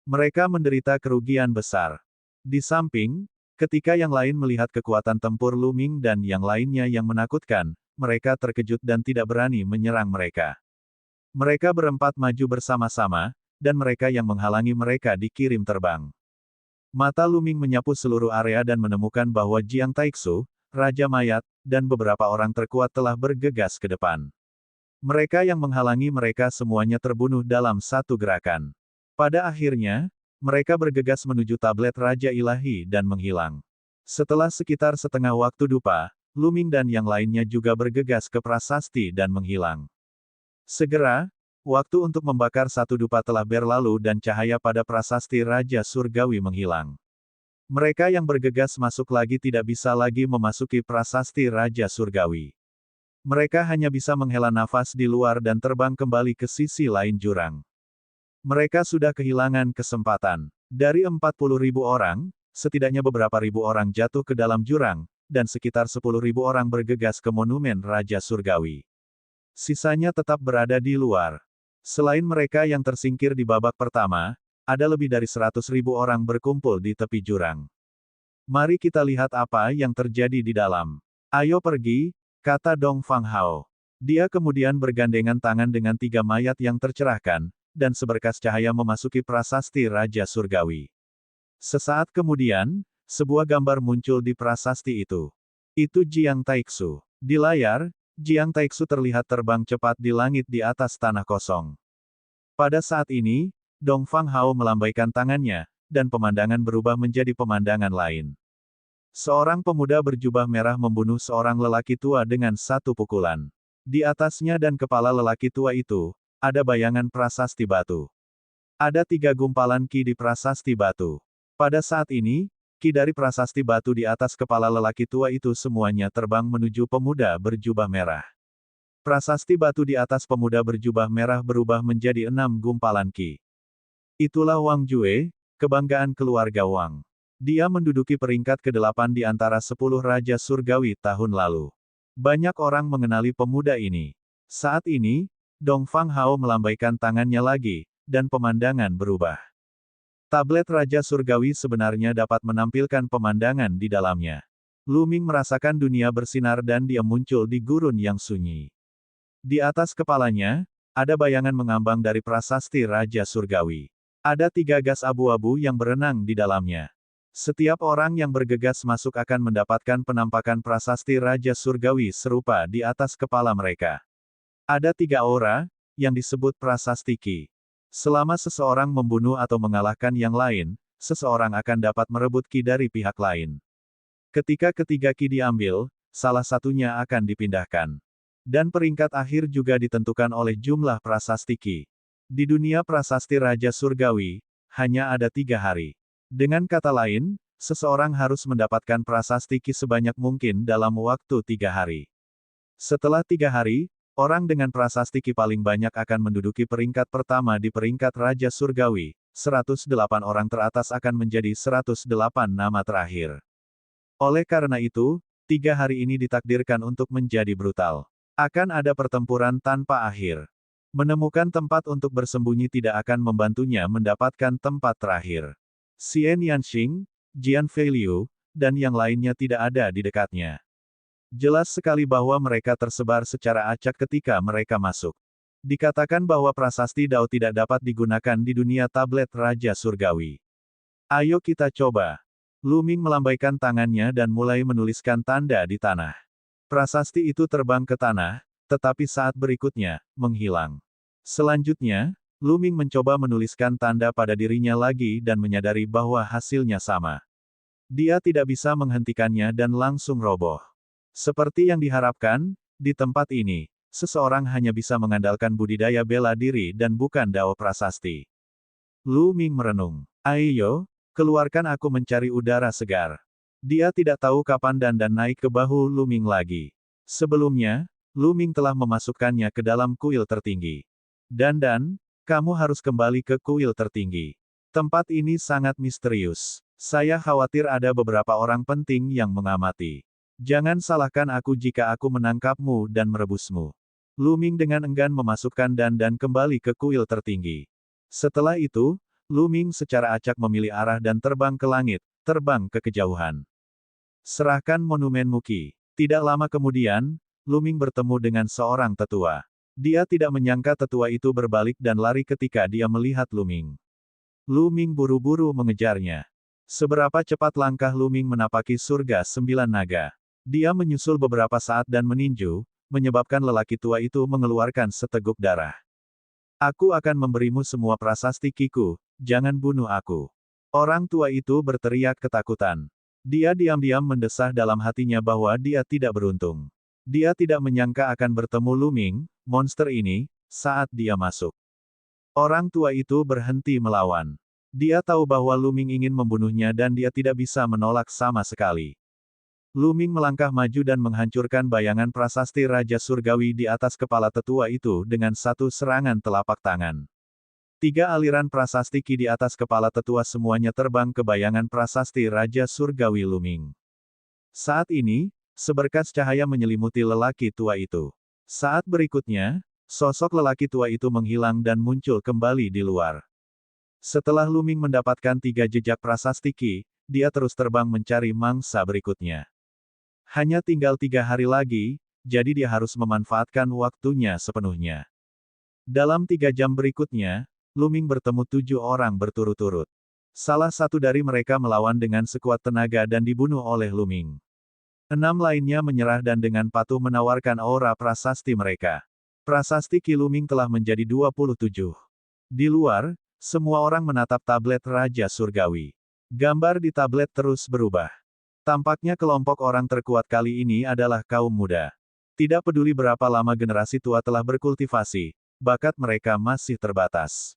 Mereka menderita kerugian besar. Di samping, ketika yang lain melihat kekuatan tempur Lu Ming dan yang lainnya yang menakutkan, mereka terkejut dan tidak berani menyerang mereka. Mereka berempat maju bersama-sama, dan mereka yang menghalangi mereka dikirim terbang. Mata Lu Ming menyapu seluruh area dan menemukan bahwa Jiang Taixu, Raja Mayat, dan beberapa orang terkuat telah bergegas ke depan. Mereka yang menghalangi mereka semuanya terbunuh dalam satu gerakan. Pada akhirnya, mereka bergegas menuju tablet Raja Ilahi dan menghilang. Setelah sekitar setengah waktu dupa, Lu Ming dan yang lainnya juga bergegas ke prasasti dan menghilang. Segera, waktu untuk membakar satu dupa telah berlalu dan cahaya pada prasasti Raja Surgawi menghilang. Mereka yang bergegas masuk lagi tidak bisa lagi memasuki prasasti Raja Surgawi. Mereka hanya bisa menghela nafas di luar dan terbang kembali ke sisi lain jurang. Mereka sudah kehilangan kesempatan. Dari 40.000 orang, setidaknya beberapa ribu orang jatuh ke dalam jurang, dan sekitar 10.000 orang bergegas ke monumen Raja Surgawi. Sisanya tetap berada di luar. Selain mereka yang tersingkir di babak pertama, ada lebih dari 100.000 orang berkumpul di tepi jurang. Mari kita lihat apa yang terjadi di dalam. Ayo pergi, kata Dong Fang Hao. Dia kemudian bergandengan tangan dengan 3 mayat yang tercerahkan, dan seberkas cahaya memasuki prasasti Raja Surgawi. Sesaat kemudian, sebuah gambar muncul di prasasti itu. Itu Jiang Taixu. Di layar, Jiang Taixu terlihat terbang cepat di langit di atas tanah kosong. Pada saat ini, Dong Fang Hao melambaikan tangannya, dan pemandangan berubah menjadi pemandangan lain. Seorang pemuda berjubah merah membunuh seorang lelaki tua dengan satu pukulan. Di atasnya dan kepala lelaki tua itu, ada bayangan prasasti batu. Ada 3 gumpalan ki di prasasti batu. Pada saat ini, ki dari prasasti batu di atas kepala lelaki tua itu semuanya terbang menuju pemuda berjubah merah. Prasasti batu di atas pemuda berjubah merah berubah menjadi 6 gumpalan ki. Itulah Wang Jue, kebanggaan keluarga Wang. Dia menduduki peringkat ke-8 di antara 10 Raja Surgawi tahun lalu. Banyak orang mengenali pemuda ini. Saat ini, Dong Fang Hao melambaikan tangannya lagi, dan pemandangan berubah. Tablet Raja Surgawi sebenarnya dapat menampilkan pemandangan di dalamnya. Lu Ming merasakan dunia bersinar dan dia muncul di gurun yang sunyi. Di atas kepalanya, ada bayangan mengambang dari prasasti Raja Surgawi. Ada 3 gas abu-abu yang berenang di dalamnya. Setiap orang yang bergegas masuk akan mendapatkan penampakan prasasti Raja Surgawi serupa di atas kepala mereka. Ada 3 aura, yang disebut prasasti ki. Selama seseorang membunuh atau mengalahkan yang lain, seseorang akan dapat merebut ki dari pihak lain. Ketika ketiga ki diambil, salah satunya akan dipindahkan. Dan peringkat akhir juga ditentukan oleh jumlah prasasti ki. Di dunia prasasti Raja Surgawi, hanya ada 3 hari. Dengan kata lain, seseorang harus mendapatkan prasasti ki sebanyak mungkin dalam waktu 3 hari. Setelah 3 hari, orang dengan prasasti ki paling banyak akan menduduki peringkat pertama di peringkat Raja Surgawi. 108 orang teratas akan menjadi 108 nama terakhir. Oleh karena itu, 3 hari ini ditakdirkan untuk menjadi brutal. Akan ada pertempuran tanpa akhir. Menemukan tempat untuk bersembunyi tidak akan membantunya mendapatkan tempat terakhir. Xian Yanxing, Jian Feiliu, dan yang lainnya tidak ada di dekatnya. Jelas sekali bahwa mereka tersebar secara acak ketika mereka masuk. Dikatakan bahwa prasasti Dao tidak dapat digunakan di dunia tablet Raja Surgawi. Ayo kita coba. Lu Ming melambaikan tangannya dan mulai menuliskan tanda di tanah. Prasasti itu terbang ke tanah, tetapi saat berikutnya, menghilang. Selanjutnya, Lu Ming mencoba menuliskan tanda pada dirinya lagi dan menyadari bahwa hasilnya sama. Dia tidak bisa menghentikannya dan langsung roboh. Seperti yang diharapkan, di tempat ini, seseorang hanya bisa mengandalkan budidaya bela diri dan bukan dao prasasti. Lu Ming merenung. Ayo, keluarkan aku mencari udara segar. Dia tidak tahu kapan dan naik ke bahu Lu Ming lagi. Sebelumnya, Lu Ming telah memasukkannya ke dalam kuil tertinggi. Dan, kamu harus kembali ke kuil tertinggi. Tempat ini sangat misterius. Saya khawatir ada beberapa orang penting yang mengamati. Jangan salahkan aku jika aku menangkapmu dan merebusmu. Lu Ming dengan enggan memasukkan dan kembali ke kuil tertinggi. Setelah itu, Lu Ming secara acak memilih arah dan terbang ke langit, terbang ke kejauhan. Serahkan monumen Muki. Tidak lama kemudian, Lu Ming bertemu dengan seorang tetua. Dia tidak menyangka tetua itu berbalik dan lari ketika dia melihat Lu Ming. Lu Ming buru-buru mengejarnya. Seberapa cepat langkah Lu Ming menapaki surga 9 naga. Dia menyusul beberapa saat dan meninju, menyebabkan lelaki tua itu mengeluarkan seteguk darah. Aku akan memberimu semua prasasti kiku, jangan bunuh aku. Orang tua itu berteriak ketakutan. Dia diam-diam mendesah dalam hatinya bahwa dia tidak beruntung. Dia tidak menyangka akan bertemu Lu Ming, monster ini, saat dia masuk. Orang tua itu berhenti melawan. Dia tahu bahwa Lu Ming ingin membunuhnya dan dia tidak bisa menolak sama sekali. Lu Ming melangkah maju dan menghancurkan bayangan prasasti Raja Surgawi di atas kepala tetua itu dengan satu serangan telapak tangan. 3 aliran prasasti ki di atas kepala tetua semuanya terbang ke bayangan prasasti Raja Surgawi Lu Ming. Saat ini, seberkas cahaya menyelimuti lelaki tua itu. Saat berikutnya, sosok lelaki tua itu menghilang dan muncul kembali di luar. Setelah Luming mendapatkan 3 jejak prasasti Qi, dia terus terbang mencari mangsa berikutnya. Hanya tinggal 3 hari lagi, jadi dia harus memanfaatkan waktunya sepenuhnya. Dalam 3 jam berikutnya, Luming bertemu 7 orang berturut-turut. Salah satu dari mereka melawan dengan sekuat tenaga dan dibunuh oleh Luming. 6 lainnya menyerah dan dengan patuh menawarkan aura prasasti mereka. Prasasti Qi Luming telah menjadi 27. Di luar, semua orang menatap tablet Raja Surgawi. Gambar di tablet terus berubah. Tampaknya kelompok orang terkuat kali ini adalah kaum muda. Tidak peduli berapa lama generasi tua telah berkultivasi, bakat mereka masih terbatas.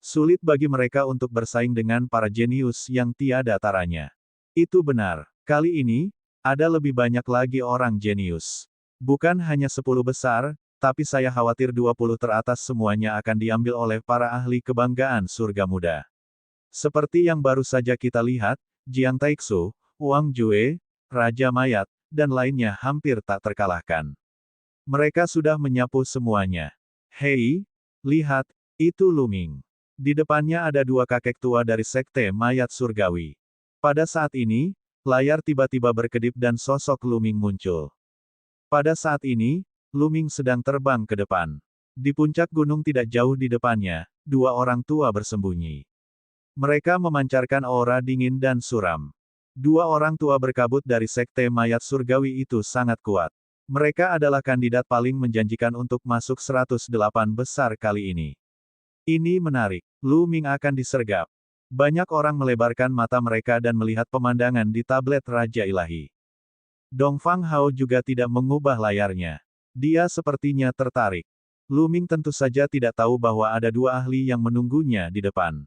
Sulit bagi mereka untuk bersaing dengan para jenius yang tiada taranya. Itu benar. Kali ini, ada lebih banyak lagi orang jenius. Bukan hanya 10 besar, tapi saya khawatir 20 teratas semuanya akan diambil oleh para ahli kebanggaan surga muda. Seperti yang baru saja kita lihat, Jiang Taixu, Wang Jue, Raja Mayat, dan lainnya hampir tak terkalahkan. Mereka sudah menyapu semuanya. Hei, lihat, itu Luming. Di depannya ada 2 kakek tua dari Sekte Mayat Surgawi. Pada saat ini, layar tiba-tiba berkedip dan sosok Luming muncul. Pada saat ini, Luming sedang terbang ke depan. Di puncak gunung tidak jauh di depannya, 2 orang tua bersembunyi. Mereka memancarkan aura dingin dan suram. 2 orang tua berkabut dari Sekte Mayat Surgawi itu sangat kuat. Mereka adalah kandidat paling menjanjikan untuk masuk 108 besar kali ini. Ini menarik. Luming akan disergap. Banyak orang melebarkan mata mereka dan melihat pemandangan di tablet Raja Ilahi. Dongfang Hao juga tidak mengubah layarnya. Dia sepertinya tertarik. Luming tentu saja tidak tahu bahwa ada 2 ahli yang menunggunya di depan.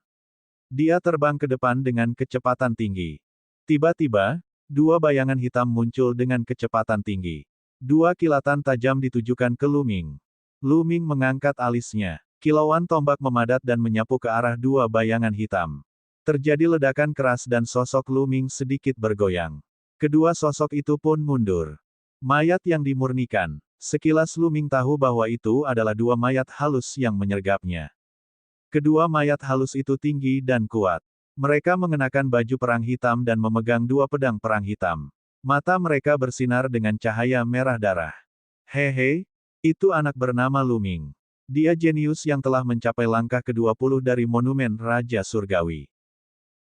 Dia terbang ke depan dengan kecepatan tinggi. Tiba-tiba, 2 bayangan hitam muncul dengan kecepatan tinggi. 2 kilatan tajam ditujukan ke Luming. Luming mengangkat alisnya. Kilauan tombak memadat dan menyapu ke arah 2 bayangan hitam. Terjadi ledakan keras dan sosok Luming sedikit bergoyang. Kedua sosok itu pun mundur. Mayat yang dimurnikan. Sekilas Luming tahu bahwa itu adalah 2 mayat halus yang menyergapnya. Kedua mayat halus itu tinggi dan kuat. Mereka mengenakan baju perang hitam dan memegang 2 pedang perang hitam. Mata mereka bersinar dengan cahaya merah darah. Hehe, itu anak bernama Luming. Dia jenius yang telah mencapai langkah ke-20 dari monumen Raja Surgawi.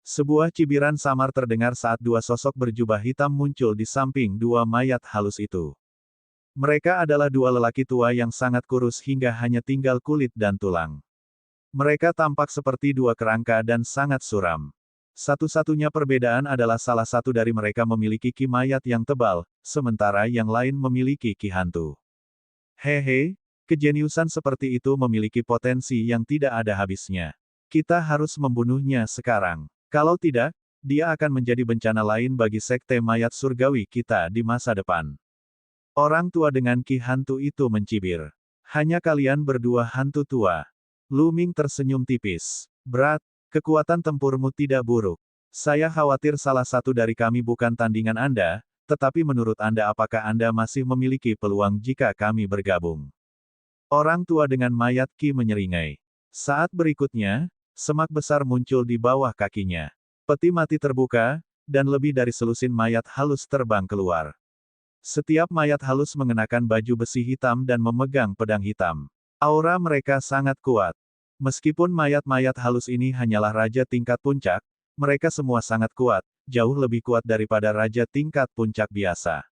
Sebuah cibiran samar terdengar saat 2 sosok berjubah hitam muncul di samping 2 mayat halus itu. Mereka adalah 2 lelaki tua yang sangat kurus hingga hanya tinggal kulit dan tulang. Mereka tampak seperti 2 kerangka dan sangat suram. Satu-satunya perbedaan adalah salah satu dari mereka memiliki ki mayat yang tebal, sementara yang lain memiliki ki hantu. Hehe, kejeniusan seperti itu memiliki potensi yang tidak ada habisnya. Kita harus membunuhnya sekarang. Kalau tidak, dia akan menjadi bencana lain bagi Sekte Mayat Surgawi kita di masa depan. Orang tua dengan ki hantu itu mencibir. Hanya kalian berdua hantu tua. Luming tersenyum tipis. Berat, kekuatan tempurmu tidak buruk. Saya khawatir salah satu dari kami bukan tandingan Anda, tetapi menurut Anda apakah Anda masih memiliki peluang jika kami bergabung? Orang tua dengan mayat Qi menyeringai. Saat berikutnya, semak besar muncul di bawah kakinya. Peti mati terbuka, dan lebih dari selusin mayat halus terbang keluar. Setiap mayat halus mengenakan baju besi hitam dan memegang pedang hitam. Aura mereka sangat kuat. Meskipun mayat-mayat halus ini hanyalah raja tingkat puncak, mereka semua sangat kuat, jauh lebih kuat daripada raja tingkat puncak biasa.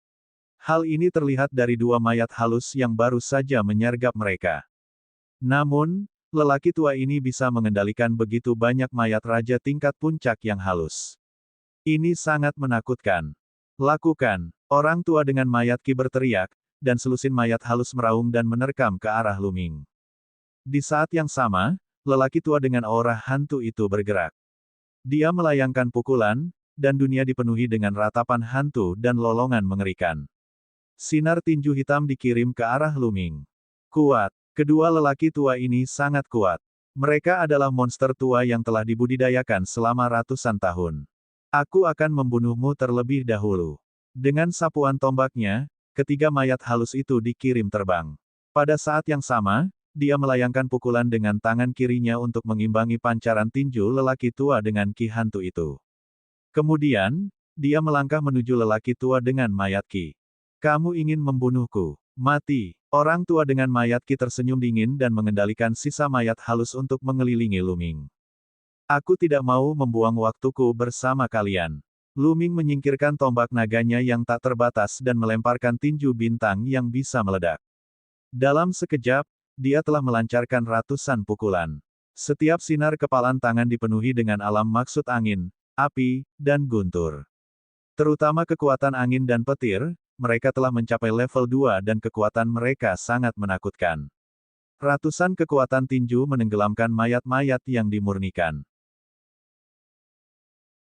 Hal ini terlihat dari 2 mayat halus yang baru saja menyergap mereka. Namun, lelaki tua ini bisa mengendalikan begitu banyak mayat raja tingkat puncak yang halus. Ini sangat menakutkan. Lakukan, orang tua dengan mayat Qi berteriak, dan selusin mayat halus meraung dan menerkam ke arah Luming. Di saat yang sama, lelaki tua dengan aura hantu itu bergerak. Dia melayangkan pukulan, dan dunia dipenuhi dengan ratapan hantu dan lolongan mengerikan. Sinar tinju hitam dikirim ke arah Luming. Kuat. Kedua lelaki tua ini sangat kuat. Mereka adalah monster tua yang telah dibudidayakan selama ratusan tahun. Aku akan membunuhmu terlebih dahulu. Dengan sapuan tombaknya, ketiga mayat halus itu dikirim terbang. Pada saat yang sama, dia melayangkan pukulan dengan tangan kirinya untuk mengimbangi pancaran tinju lelaki tua dengan ki hantu itu. Kemudian, dia melangkah menuju lelaki tua dengan mayat ki. Kamu ingin membunuhku? Mati. Orang tua dengan mayat ki tersenyum dingin dan mengendalikan sisa mayat halus untuk mengelilingi Luming. Aku tidak mau membuang waktuku bersama kalian. Luming menyingkirkan tombak naganya yang tak terbatas dan melemparkan tinju bintang yang bisa meledak. Dalam sekejap, dia telah melancarkan ratusan pukulan. Setiap sinar kepalan tangan dipenuhi dengan alam maksud angin, api, dan guntur. Terutama kekuatan angin dan petir, mereka telah mencapai level 2 dan kekuatan mereka sangat menakutkan. Ratusan kekuatan tinju menenggelamkan mayat-mayat yang dimurnikan.